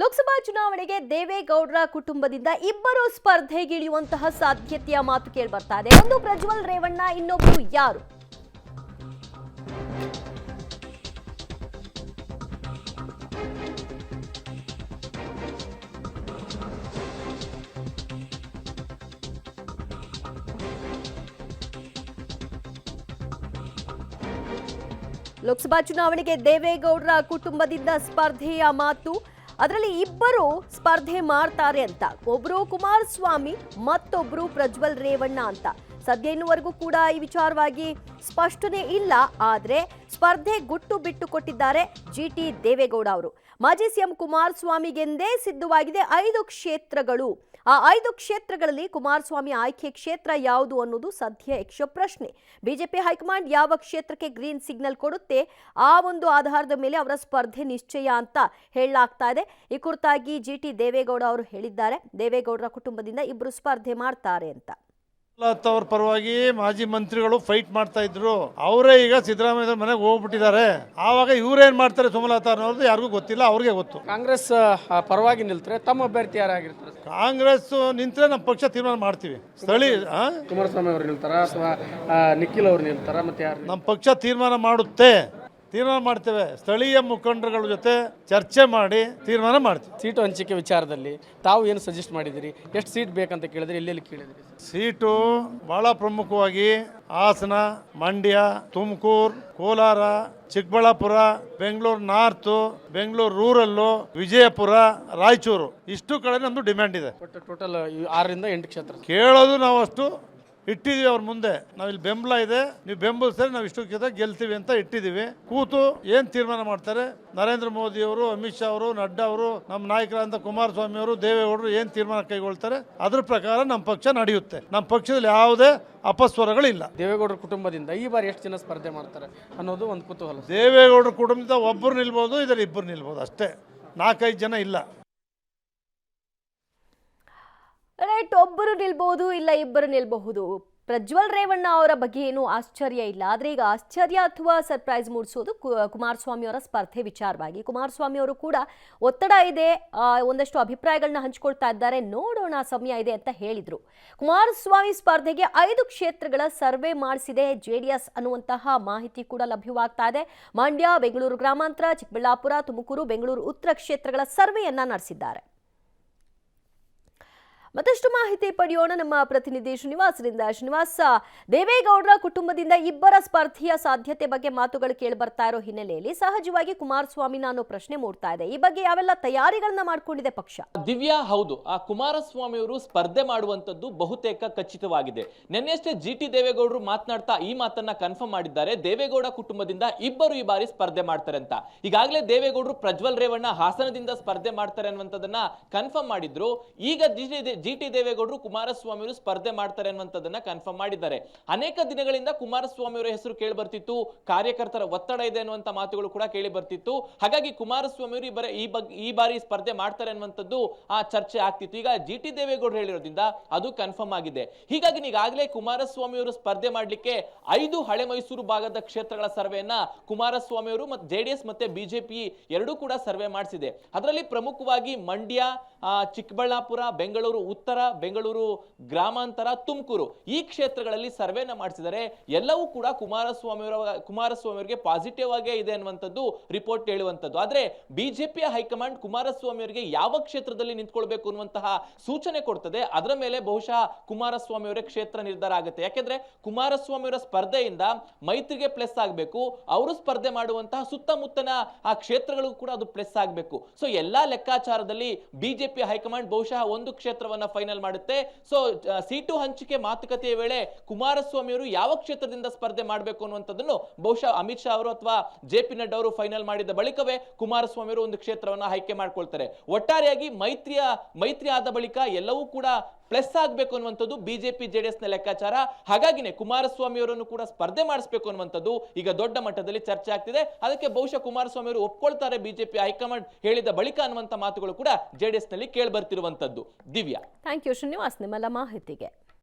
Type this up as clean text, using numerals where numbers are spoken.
ಲೋಕಸಭಾ ಚುನಾವಣೆಗೆ ದೇವೇಗೌಡರ ಕುಟುಂಬದಿಂದ ಇಬ್ಬರು ಸ್ಪರ್ಧೆಗಿಳಿಯುವಂತಹ ಸಾಧ್ಯತೆಯ ಮಾತು ಕೇಳಿ ಬರ್ತಾ ಇದೆ. ಒಂದು ಪ್ರಜ್ವಲ್ ರೇವಣ್ಣ, ಇನ್ನೊಬ್ಬರು ಯಾರು? ಲೋಕಸಭಾ ಚುನಾವಣೆಗೆ ದೇವೇಗೌಡರ ಕುಟುಂಬದಿಂದ ಸ್ಪರ್ಧೆಯ ಮಾತು. ಅದರಲ್ಲಿ ಇಬ್ಬರು ಸ್ಪರ್ಧೆ ಮಾಡ್ತಾರೆ ಅಂತ. ಒಬ್ರು ಕುಮಾರಸ್ವಾಮಿ, ಮತ್ತೊಬ್ರು ಪ್ರಜ್ವಲ್ ರೇವಣ್ಣ ಅಂತ. ಸದ್ಯ ಇನ್ನುವರೆಗೂ ಕೂಡ ಈ ವಿಚಾರವಾಗಿ ಸ್ಪಷ್ಟನೆ ಇಲ್ಲ. ಆದರೆ ಸ್ಪರ್ಧೆ ಗುಟ್ಟು ಬಿಟ್ಟು ಕೊಟ್ಟಿದ್ದಾರೆ ಜಿಟಿ ದೇವೇಗೌಡ ಅವರು. ಮಾಜಿ ಸಿಎಂ ಕುಮಾರಸ್ವಾಮಿಗೆಂದೇ ಸಿದ್ಧವಾಗಿದೆ 5 ಕ್ಷೇತ್ರಗಳು. ಆ 5 ಕ್ಷೇತ್ರಗಳಲ್ಲಿ ಕುಮಾರಸ್ವಾಮಿ ಆಯ್ಕೆ ಕ್ಷೇತ್ರ ಯಾವುದು ಅನ್ನೋದು ಸದ್ಯ ಯಕ್ಷ ಪ್ರಶ್ನೆ. ಬಿಜೆಪಿ ಹೈಕಮಾಂಡ್ ಯಾವ ಕ್ಷೇತ್ರಕ್ಕೆ ಗ್ರೀನ್ ಸಿಗ್ನಲ್ ಕೊಡುತ್ತೆ, ಆ ಒಂದು ಆಧಾರದ ಮೇಲೆ ಅವರ ಸ್ಪರ್ಧೆ ನಿಶ್ಚಯ ಅಂತ ಹೇಳಲಾಗ್ತಾ ಇದೆ. ಈ ಕುರಿತಾಗಿ ಜಿಟಿ ದೇವೇಗೌಡ ಅವರು ಹೇಳಿದ್ದಾರೆ, ದೇವೇಗೌಡರ ಕುಟುಂಬದಿಂದ ಇಬ್ಬರು ಸ್ಪರ್ಧೆ ಮಾಡ್ತಾರೆ ಅಂತ. ಅವ್ರ ಪರವಾಗಿ ಮಾಜಿ ಮಂತ್ರಿಗಳು ಫೈಟ್ ಮಾಡ್ತಾ ಇದ್ರು. ಅವರೇ ಈಗ ಸಿದ್ದರಾಮಯ್ಯ ಮನೆಗೆ ಹೋಗ್ಬಿಟ್ಟಿದ್ದಾರೆ. ಆವಾಗ ಇವ್ರೇನ್ ಮಾಡ್ತಾರೆ ಸುಮಲತಾ ಅನ್ನೋದು ಯಾರಿಗೂ ಗೊತ್ತಿಲ್ಲ, ಅವ್ರಿಗೆ ಗೊತ್ತು. ಕಾಂಗ್ರೆಸ್ ಪರವಾಗಿ ನಿಲ್ತಾರೆ, ತಮ್ಮ ಅಭ್ಯರ್ಥಿ ಯಾರಾಗಿರ್ತಾರೆ? ಕಾಂಗ್ರೆಸ್ ನಿಂತ್ರೆ ನಮ್ಮ ಪಕ್ಷ ತೀರ್ಮಾನ ಮಾಡ್ತೀವಿ. ಸ್ಥಳೀಯ ಕುಮಾರಸ್ವಾಮಿ ಅವರು ನಿಲ್ತಾರ ಅಥವಾ ನಿಖಿಲ್ ಅವರು ನಿಲ್ತಾರ? ಮತ್ತೆ ಯಾರು? ನಮ್ಮ ಪಕ್ಷ ತೀರ್ಮಾನ ಮಾಡುತ್ತೆ, ತೀರ್ಮಾನ ಮಾಡ್ತೇವೆ. ಸ್ಥಳೀಯ ಮುಖಂಡರುಗಳ ಜೊತೆ ಚರ್ಚೆ ಮಾಡಿ ತೀರ್ಮಾನ ಮಾಡ್ತೀವಿ. ಸೀಟು ಹಂಚಿಕೆ ವಿಚಾರದಲ್ಲಿ ತಾವು ಏನು ಸಜೆಸ್ಟ್ ಮಾಡಿದಿರಿ? ಎಷ್ಟು ಸೀಟ್ ಬೇಕಂತ ಕೇಳಿದ್ರಿ, ಎಲ್ಲೆಲ್ಲಿ ಕೇಳಿದ್ರಿ? ಸೀಟು ಬಹಳ ಪ್ರಮುಖವಾಗಿ ಹಾಸನ, ಮಂಡ್ಯ, ತುಮಕೂರು, ಕೋಲಾರ, ಚಿಕ್ಕಬಳ್ಳಾಪುರ, ಬೆಂಗಳೂರು ನಾರ್ತ್, ಬೆಂಗಳೂರು ರೂರಲ್ಲು, ವಿಜಯಪುರ, ರಾಯಚೂರು, ಇಷ್ಟು ಕಡೆ ನಮ್ದು ಡಿಮ್ಯಾಂಡ್ ಇದೆ. ಟೋಟಲ್ 6 ರಿಂದ 8 ಕ್ಷೇತ್ರ ಕೇಳೋದು ನಾವು ಅಷ್ಟು ಇಟ್ಟಿದ್ದೀವಿ. ಅವ್ರ ಮುಂದೆ ನಾವಿಲ್ಲಿ ಬೆಂಬಲ ಇದೆ, ನೀವು ಬೆಂಬಲಿಸಿದ್ರೆ ನಾವು ಇಷ್ಟು ಕ್ಷೇತ್ರ ಗೆಲ್ತೀವಿ ಅಂತ ಇಟ್ಟಿದ್ದೀವಿ. ಕೂತು ಏನು ತೀರ್ಮಾನ ಮಾಡ್ತಾರೆ ನರೇಂದ್ರ ಮೋದಿ ಅವರು, ಅಮಿತ್ ಶಾ ಅವರು, ನಡ್ಡಾ ಅವರು, ನಮ್ಮ ನಾಯಕರಾದಂಥ ಕುಮಾರಸ್ವಾಮಿ ಅವರು, ದೇವೇಗೌಡರು ಏನು ತೀರ್ಮಾನ ಕೈಗೊಳ್ತಾರೆ ಅದ್ರ ಪ್ರಕಾರ ನಮ್ಮ ಪಕ್ಷ ನಡೆಯುತ್ತೆ. ನಮ್ಮ ಪಕ್ಷದಲ್ಲಿ ಯಾವುದೇ ಅಪಸ್ವರಗಳಿಲ್ಲ. ದೇವೇಗೌಡರ ಕುಟುಂಬದಿಂದ ಈ ಬಾರಿ ಎಷ್ಟು ಜನ ಸ್ಪರ್ಧೆ ಮಾಡ್ತಾರೆ ಅನ್ನೋದು ಒಂದು ಕುತೂಹಲ. ದೇವೇಗೌಡರ ಕುಟುಂಬದಿಂದ ಒಬ್ಬರು ನಿಲ್ಬೋದು, ಇದರ ಇಬ್ಬರು ನಿಲ್ಬೋದು ಅಷ್ಟೇ, 4-5 ಜನ ಇಲ್ಲ. ರೈಟ್, ಒಬ್ಬರು ನಿಲ್ಬಹುದು, ಇಲ್ಲ ಇಬ್ಬರು ನಿಲ್ಬಹುದು. ಪ್ರಜ್ವಲ್ ರೇವಣ್ಣ ಅವರ ಬಗ್ಗೆ ಏನು ಆಶ್ಚರ್ಯ ಇಲ್ಲ. ಆದರೆ ಈಗ ಆಶ್ಚರ್ಯ ಅಥವಾ ಸರ್ಪ್ರೈಸ್ ಮೂಡಿಸೋದು ಕುಮಾರಸ್ವಾಮಿ ಅವರ ಸ್ಪರ್ಧೆ ವಿಚಾರವಾಗಿ. ಕುಮಾರಸ್ವಾಮಿ ಅವರು ಕೂಡ ಒತ್ತಡ ಇದೆ, ಒಂದಷ್ಟು ಅಭಿಪ್ರಾಯಗಳನ್ನ ಹಂಚಿಕೊಳ್ತಾ ಇದ್ದಾರೆ, ನೋಡೋಣ ಸಮಯ ಇದೆ ಅಂತ ಹೇಳಿದ್ರು. ಕುಮಾರಸ್ವಾಮಿ ಸ್ಪರ್ಧೆಗೆ 5 ಕ್ಷೇತ್ರಗಳ ಸರ್ವೆ ಮಾಡಿಸಿದೆ JDS ಅನ್ನುವಂತಹ ಮಾಹಿತಿ ಕೂಡ ಲಭ್ಯವಾಗ್ತಾ ಇದೆ. ಮಂಡ್ಯ, ಬೆಂಗಳೂರು ಗ್ರಾಮಾಂತರ, ಚಿಕ್ಕಬಳ್ಳಾಪುರ, ತುಮಕೂರು, ಬೆಂಗಳೂರು ಉತ್ತರ ಕ್ಷೇತ್ರಗಳ ಸರ್ವೆಯನ್ನ ನಡೆಸಿದ್ದಾರೆ. ಮತ್ತಷ್ಟು ಮಾಹಿತಿ ಪಡೆಯೋಣ ನಮ್ಮ ಪ್ರತಿನಿಧಿ ಶ್ರೀನಿವಾಸರಿಂದ. ಶ್ರೀನಿವಾಸ, ದೇವೇಗೌಡರ ಕುಟುಂಬದಿಂದ ಇಬ್ಬರ ಸ್ಪರ್ಧೆಯ ಸಾಧ್ಯತೆ ಬಗ್ಗೆ ಮಾತುಗಳು ಕೇಳಿ ಬರ್ತಾ ಇರೋ ಹಿನ್ನೆಲೆಯಲ್ಲಿ ಸಹಜವಾಗಿ ಕುಮಾರಸ್ವಾಮಿ ಅನ್ನೋ ಪ್ರಶ್ನೆ ಮೂಡ್ತಾ ಇದೆ. ಈ ಬಗ್ಗೆ ಯಾವೆಲ್ಲ ತಯಾರಿಗಳನ್ನ ಮಾಡ್ಕೊಂಡಿದೆ ಪಕ್ಷ? ದಿವ್ಯಾ, ಹೌದು, ಆ ಕುಮಾರಸ್ವಾಮಿ ಅವರು ಸ್ಪರ್ಧೆ ಮಾಡುವಂತದ್ದು ಬಹುತೇಕ ಖಚಿತವಾಗಿದೆ. ನಿನ್ನೆಷ್ಟೇ ಜಿಟಿ ದೇವೇಗೌಡರು ಮಾತನಾಡ್ತಾ ಈ ಮಾತನ್ನ ಕನ್ಫರ್ಮ್ ಮಾಡಿದ್ದಾರೆ. ದೇವೇಗೌಡ ಕುಟುಂಬದಿಂದ ಇಬ್ಬರು ಈ ಬಾರಿ ಸ್ಪರ್ಧೆ ಮಾಡ್ತಾರೆ ಅಂತ. ಈಗಾಗಲೇ ದೇವೇಗೌಡರು ಪ್ರಜ್ವಲ್ ರೇವಣ್ಣ ಹಾಸನದಿಂದ ಸ್ಪರ್ಧೆ ಮಾಡ್ತಾರೆ ಅನ್ನುವಂಥದ್ದನ್ನ ಕನ್ಫರ್ಮ್ ಮಾಡಿದ್ರು. ಈಗ ಜಿಟಿ ದೇವೇಗೌಡರು ಕುಮಾರಸ್ವಾಮಿ ಅವರು ಸ್ಪರ್ಧೆ ಮಾಡ್ತಾರೆ ಅನ್ನುವಂಥದ್ದನ್ನ ಕನ್ಫರ್ಮ್ ಮಾಡಿದ್ದಾರೆ. ಅನೇಕ ದಿನಗಳಿಂದ ಕುಮಾರಸ್ವಾಮಿ ಅವರ ಹೆಸರು ಕೇಳಿ ಬರ್ತಿತ್ತು, ಕಾರ್ಯಕರ್ತರ ಒತ್ತಡ ಇದೆ ಅನ್ನುವಂಥ ಮಾತುಗಳು ಕೂಡ ಕೇಳಿ ಬರ್ತಿತ್ತು. ಹಾಗಾಗಿ ಕುಮಾರಸ್ವಾಮಿ ಅವರು ಈ ಬಾರಿ ಸ್ಪರ್ಧೆ ಮಾಡ್ತಾರೆ ಅನ್ನುವಂಥದ್ದು ಆ ಚರ್ಚೆ ಆಗ್ತಿತ್ತು. ಈಗ ಜಿಟಿ ದೇವೇಗೌಡರು ಹೇಳಿರೋದ್ರಿಂದ ಅದು ಕನ್ಫರ್ಮ್ ಆಗಿದೆ. ಹೀಗಾಗಿ ಈಗಾಗಲೇ ಕುಮಾರಸ್ವಾಮಿ ಅವರು ಸ್ಪರ್ಧೆ ಮಾಡಲಿಕ್ಕೆ 5 ಹಳೆ ಮೈಸೂರು ಭಾಗದ ಕ್ಷೇತ್ರಗಳ ಸರ್ವೆಯನ್ನ ಕುಮಾರಸ್ವಾಮಿ ಅವರು ಮತ್ತು JDS ಮತ್ತೆ ಬಿಜೆಪಿ ಎರಡೂ ಕೂಡ ಸರ್ವೆ ಮಾಡಿಸಿದೆ. ಅದರಲ್ಲಿ ಪ್ರಮುಖವಾಗಿ ಮಂಡ್ಯ, ಚಿಕ್ಕಬಳ್ಳಾಪುರ, ಬೆಂಗಳೂರು ಉತ್ತರ, ಬೆಂಗಳೂರು ಗ್ರಾಮಾಂತರ, ತುಮಕೂರು ಈ ಕ್ಷೇತ್ರಗಳಲ್ಲಿ ಸರ್ವೆನ ಮಾಡಿಸಿದರೆ ಎಲ್ಲವೂ ಕೂಡ ಕುಮಾರಸ್ವಾಮಿ ಅವರಿಗೆ ಪಾಸಿಟಿವ್ ಆಗೇ ಇದೆ ಅನ್ನುವಂಥದ್ದು ರಿಪೋರ್ಟ್ ಹೇಳುವಂಥದ್ದು. ಆದ್ರೆ ಬಿಜೆಪಿಯ ಹೈಕಮಾಂಡ್ ಕುಮಾರಸ್ವಾಮಿ ಅವರಿಗೆ ಯಾವ ಕ್ಷೇತ್ರದಲ್ಲಿ ನಿಂತ್ಕೊಳ್ಬೇಕು ಅನ್ನುವಂತಹ ಸೂಚನೆ ಕೊಡ್ತದೆ, ಅದರ ಮೇಲೆ ಬಹುಶಃ ಕುಮಾರಸ್ವಾಮಿ ಅವರ ಕ್ಷೇತ್ರ ನಿರ್ಧಾರ ಆಗುತ್ತೆ. ಯಾಕೆಂದ್ರೆ ಕುಮಾರಸ್ವಾಮಿ ಅವರ ಸ್ಪರ್ಧೆಯಿಂದ ಮೈತ್ರಿಗೆ ಪ್ಲಸ್ ಆಗಬೇಕು, ಅವರು ಸ್ಪರ್ಧೆ ಮಾಡುವಂತಹ ಸುತ್ತಮುತ್ತನ ಆ ಕ್ಷೇತ್ರಗಳಿಗೂ ಕೂಡ ಅದು ಪ್ಲಸ್ ಆಗಬೇಕು. ಸೊ ಎಲ್ಲಾ ಲೆಕ್ಕಾಚಾರದಲ್ಲಿ ಬಿಜೆಪಿ ಹೈಕಮಾಂಡ್ ಬಹುಶಃ ಒಂದು ಕ್ಷೇತ್ರವನ್ನ ಫೈನಲ್ ಮಾಡುತ್ತೆ. ಸೊ ಸೀಟು ಹಂಚಿಕೆ ಮಾತುಕತೆಯ ವೇಳೆ ಕುಮಾರಸ್ವಾಮಿ ಅವರು ಯಾವ ಕ್ಷೇತ್ರದಿಂದ ಸ್ಪರ್ಧೆ ಮಾಡಬೇಕು ಅನ್ನುವಂಥದ್ದನ್ನು ಬಹುಶಃ ಅಮಿತ್ ಶಾ ಅವರು ಅಥವಾ JP ನಡ್ಡಾ ಅವರು ಫೈನಲ್ ಮಾಡಿದ ಬಳಿಕವೇ ಕುಮಾರಸ್ವಾಮಿ ಅವರು ಒಂದು ಕ್ಷೇತ್ರವನ್ನ ಆಯ್ಕೆ ಮಾಡ್ಕೊಳ್ತಾರೆ. ಒಟ್ಟಾರೆಯಾಗಿ ಮೈತ್ರಿ ಆದ ಬಳಿಕ ಎಲ್ಲವೂ ಕೂಡ ಪ್ಲಸ್ ಆಗಬೇಕು ಅನ್ನುವಂಥದ್ದು ಬಿಜೆಪಿ JDS ನ ಲೆಕ್ಕಾಚಾರ. ಹಾಗಾಗಿನೇ ಕುಮಾರಸ್ವಾಮಿ ಅವರನ್ನು ಕೂಡ ಸ್ಪರ್ಧೆ ಮಾಡಿಸಬೇಕು ಅನ್ನುವಂಥದ್ದು ಈಗ ದೊಡ್ಡ ಮಟ್ಟದಲ್ಲಿ ಚರ್ಚೆ ಆಗ್ತಿದೆ. ಅದಕ್ಕೆ ಬಹುಶಃ ಕುಮಾರಸ್ವಾಮಿ ಅವರು ಒಪ್ಕೊಳ್ತಾರೆ ಬಿಜೆಪಿ ಹೈಕಮಾಂಡ್ ಹೇಳಿದ ಬಳಿಕ ಅನ್ನುವಂಥ ಮಾತುಗಳು ಕೂಡ JDS ನಲ್ಲಿ ಕೇಳಿ ಬರ್ತಿರುವಂತದ್ದು. ದಿವ್ಯಾ, ಥ್ಯಾಂಕ್ ಯು ಶ್ರೀನಿವಾಸ್ ನಿಮ್ಮೆಲ್ಲ ಮಾಹಿತಿಗೆ.